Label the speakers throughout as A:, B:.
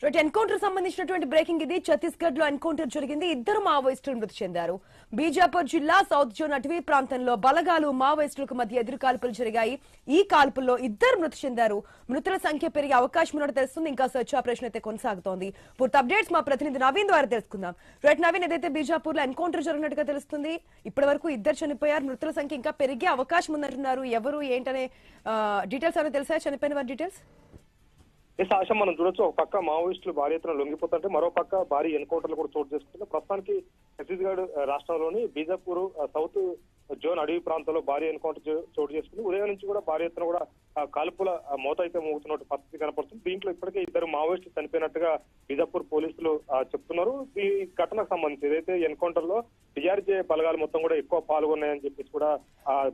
A: Right encounter సంబంధించినటువంటి breaking ఇది. ఛత్తీస్గఢ్ లో ఎన్కౌంటర్ జరిగింది. ఇద్దరు మావోయిస్టులు మృతి చెందారు. బీజాపూర్ జిల్లా సౌత్ జోన్ అటవీ ప్రాంతంలో బలగాలు మావోయిస్టులకు మధ్య ఎదురు కాల్పులు జరిగాయి. ఈ కాల్పుల్లో ఇద్దరు మృతి చెందారు. మృతుల సంఖ్య పెరిగే అవకాశం ఉన్నట్టు తెలుస్తుంది. ఇంకా సెర్చ్ ఆపరేషన్ అయితే కొనసాగుతోంది. పూర్తి అప్డేట్స్ మా ప్రతినిధి నవీన్ ద్వారా తెలుసుకుందాం. రైట్ నవీన్, ఏదైతే బీజాపూర్ లో ఎన్కౌంటర్ జరిగినట్టుగా తెలుస్తుంది. ఇప్పటి వరకు ఇద్దరు చనిపోయారు. మృతుల సంఖ్య ఇంకా పెరిగే అవకాశం ఉందంటున్నారు. ఎవరు ఏంటనే డీటెయిల్స్ ఏమైనా తెలుసా? చనిపోయిన వారి డీటెయిల్స్
B: ఆశ మనం చూడొచ్చు. ఒక పక్క మావోయిస్టులు భారీ ఎత్తున లొంగిపోతుంటే మరో పక్క భారీ ఎన్కౌంటర్లు కూడా చోటు చేసుకుంటే ప్రస్తుతానికి ఛత్తీస్గఢ్ రాష్ట్రంలోని బీజాపూర్ సౌత్ జోన్ అడవి ప్రాంతంలో భారీ ఎన్కౌంటర్ చోటు చేసుకుంది. ఉదయం నుంచి కూడా భారీ ఎత్తున కూడా కాల్పుల మోత అయితే మోగుతున్నట్టు పరిస్థితి కనపడుతుంది. దీంట్లో ఇప్పటికే ఇద్దరు మావోయిస్టులు చనిపోయినట్టుగా బీజాపూర్ పోలీసులు చెప్తున్నారు. ఈ ఘటనకు సంబంధించి ఏదైతే ఎన్కౌంటర్ లో డిఆర్జే బలగాలు మొత్తం కూడా ఎక్కువ పాల్గొన్నాయని చెప్పేసి కూడా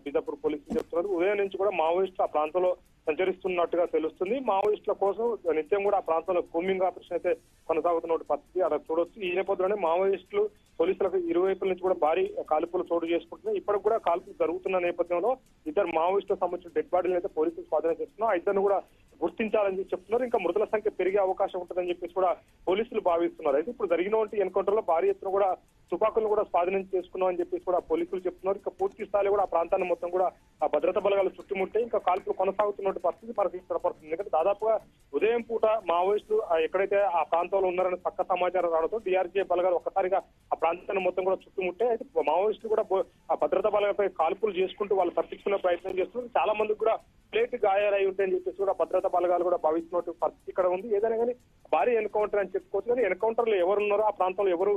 B: బీజాపూర్ పోలీసులు చెప్తున్నారు. ఉదయం నుంచి కూడా మావోయిస్టులు ఆ ప్రాంతంలో సంచరిస్తున్నట్టుగా తెలుస్తుంది. మావోయిస్టుల కోసం నిత్యం కూడా ఆ ప్రాంతంలో కూంబింగ్ ఆపరేషన్ అయితే కొనసాగుతున్న పరిస్థితి అక్కడ చూడొచ్చు. ఈ నేపథ్యంలోనే మావోయిస్టులు పోలీసులకు ఇరువైపుల నుంచి కూడా భారీ కాల్పులు చోటు చేసుకుంటున్నాయి. ఇప్పటికి కూడా కాల్పులు జరుగుతున్న నేపథ్యంలో ఇద్దరు మావోయిస్టులకు సంబంధించిన డెడ్ బాడీలు అయితే పోలీసులు స్వాధీనం చేస్తున్నారు. ఇద్దరు కూడా గుర్తించాలని చెప్తున్నారు. ఇంకా మృతుల సంఖ్య పెరిగే అవకాశం ఉంటుందని చెప్పేసి కూడా పోలీసులు భావిస్తున్నారు. అయితే ఇప్పుడు జరిగినటువంటి ఎన్కౌంటర్ లో భారీ ఎత్తున కూడా తుపాకులను కూడా స్వాధీనం చేసుకున్నాం అని చెప్పేసి కూడా పోలీసులు చెప్తున్నారు. ఇంకా పూర్తి స్థాయిలో కూడా ఆ ప్రాంతాన్ని మొత్తం కూడా ఆ భద్రతా బలగాలు చుట్టుముట్టే ఇంకా కాల్పులు కొనసాగుతున్న పరిస్థితి మనకి కనపడుతుంది. ఎందుకంటే దాదాపుగా ఉదయం పూట మావోయిస్టులు ఎక్కడైతే ఆ ప్రాంతంలో ఉన్నారని పక్క సమాచారం రావడంతో డిఆర్జే బలగాలు ఒక్కసారిగా ఆ ప్రాంతాన్ని మొత్తం కూడా చుట్టుముట్టే. అయితే మావోయిస్టులు కూడా ఆ భద్రతా బలగాలపై కాల్పులు చేసుకుంటూ వాళ్ళు తప్పించుకునే ప్రయత్నం చేస్తున్నారు. చాలా మందికి కూడా ప్లేట్ గాయాలై ఉంటాయని చెప్పేసి కూడా భద్రతా బలగాలు కూడా భావిస్తున్నట్టు పరిస్థితి ఇక్కడ ఉంది. ఏదైనా కానీ భారీ ఎన్కౌంటర్ అని చెప్పుకోవచ్చు. కానీ ఎన్కౌంటర్ లో ఎవరు ఉన్నారో ఆ ప్రాంతంలో ఎవరు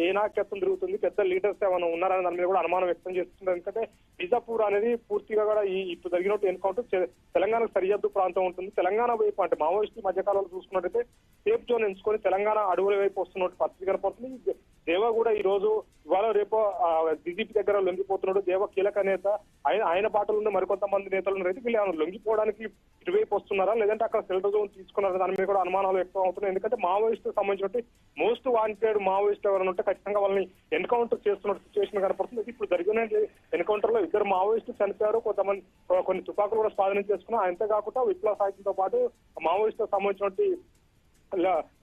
B: ఏ నాయకత్వం జరుగుతుంది, పెద్ద లీడర్స్ ఏమైనా ఉన్నారని దాని మీద కూడా అనుమానం వ్యక్తం చేస్తున్నారు. ఎందుకంటే బీజాపూర్ అనేది పూర్తిగా కూడా ఇప్పుడు జరిగినట్టు ఎన్కౌంటర్ తెలంగాణకు సరిహద్దు ప్రాంతం ఉంటుంది. తెలంగాణ వైపు అంటే మావోయిస్టు మధ్యకాలంలో చూసుకున్నట్టయితే సేఫ్ జోన్ ఎంచుకొని తెలంగాణ అడవుల వైపు వస్తున్నట్టు పరిస్థితి కనపడుతుంది. దేవ కూడా ఈ రోజు ఇవాళ రేపు డీజీపీ దగ్గర లొంగిపోతున్నాడు. దేవ కీలక నేత. ఆయన బాటలు ఉన్న మరికొంతమంది నేతలు ఉన్నారు. అయితే వీళ్ళు లొంగిపోవడానికి ఇటువైపు వస్తున్నారా లేదంటే అక్కడ సెల్టర్ జోన్ తీసుకున్నారా దాని మీద కూడా అనుమానాలు వ్యక్తం అవుతున్నాయి. ఎందుకంటే మావోయిస్టు సంబంధించిన మోస్ట్ వాంటెడ్ మావోయిస్టు ఎవరైనా ఉంటే ఖచ్చితంగా వాళ్ళని ఎన్కౌంటర్ చేస్తున్న సిచ్యువేషన్ కనపడుతుంది. ఇప్పుడు జరిగిన ఎన్కౌంటర్ లో ఇద్దరు మావోయిస్టులు చనిపోయారు. కొన్ని తుపాకులు కూడా స్వాధీనం చేసుకున్నారు. అంతేకాకుండా విప్లవ సాహిత్యంతో పాటు మావోయిస్టులకు సంబంధించినటువంటి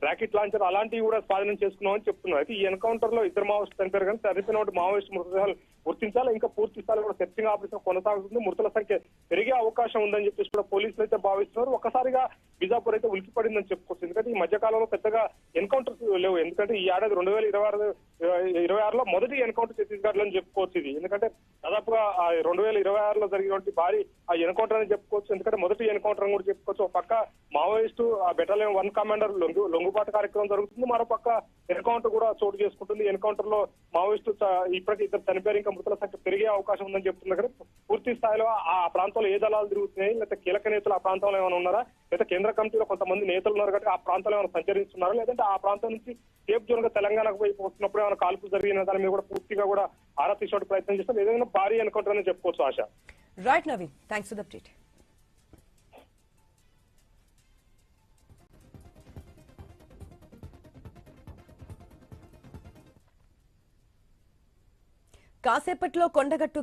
B: రాకెట్ లాంచర్ అలాంటివి కూడా స్వాధీనం చేసుకున్నామని చెప్తున్నారు. అయితే ఈ ఎన్కౌంటర్ లో ఇద్దరు మావోయిస్టులు చనిపోయారు కానీ చనిపోయిన మావోయిస్టు మృతదేహాలు గుర్తించాలి. ఇంకా పూర్తి స్థాయిలో కూడా సెర్చింగ్ ఆపరేషన్ కొనసాగుతుంది. మృతుల సంఖ్య పెరిగే అవకాశం ఉందని చెప్పేసి కూడా పోలీసులు అయితే భావిస్తున్నారు. ఒక్కసారిగా బీజాపూర్ అయితే ఉలికిపడిందని చెప్పుకోవచ్చు. ఎందుకంటే ఈ మధ్య కాలంలో పెద్దగా ఎన్కౌంటర్స్ లేవు. ఎందుకంటే ఈ ఏడాది 2026లో మొదటి ఎన్కౌంటర్ ఛత్తీస్గఢ్ లో చెప్పుకోవచ్చు ఇది. ఎందుకంటే దాదాపుగా 2026లో జరిగినటువంటి భారీ ఎన్కౌంటర్ అని చెప్పుకోవచ్చు. ఎందుకంటే మొదటి ఎన్కౌంటర్ కూడా చెప్పుకోవచ్చు. ఒక పక్క మావోయిస్టు బెటాలియన్ 1 కమాండర్ లొంగుబాటు కార్యక్రమం జరుగుతుంది. మరోపక్క ఎన్కౌంటర్ కూడా చోటు చేసుకుంటుంది. ఎన్కౌంటర్ లో మావోయిస్టు ఇప్పటికీ ఇద్దరు చనిపోయారు. ఇంకా మృతుల సంఖ్య పెరిగే అవకాశం ఉందని చెప్తున్నారు. పూర్తి స్థాయిలో ఆ ప్రాంతంలో ఏ దళాలు తిరుగుతున్నాయి, లేకపోతే కీలక నేతలు ఆ ప్రాంతంలో ఏమైనా ఉన్నారా, లేదా కేంద్ర కమిటీలో కొంతమంది నేతలు ఉన్నారు కాబట్టి ఆ ప్రాంతంలో ఏమైనా సంచరిస్తున్నారా, లేదంటే ఆ ప్రాంతం నుంచి సేఫ్ జోన్ గా తెలంగాణకు వైపు వస్తున్నప్పుడు ఏమైనా కాల్పులు జరిగిన దాని మీద కూడా పూర్తిగా కూడా ఆరా తీసే ప్రయత్నం చేస్తారు. ఏదైనా భారీ ఎన్కౌంటర్ అని చెప్పుకోవచ్చు. ఆశ.
A: Right Naveen, thanks for the update. కాసేపట్లో కొండగట్టు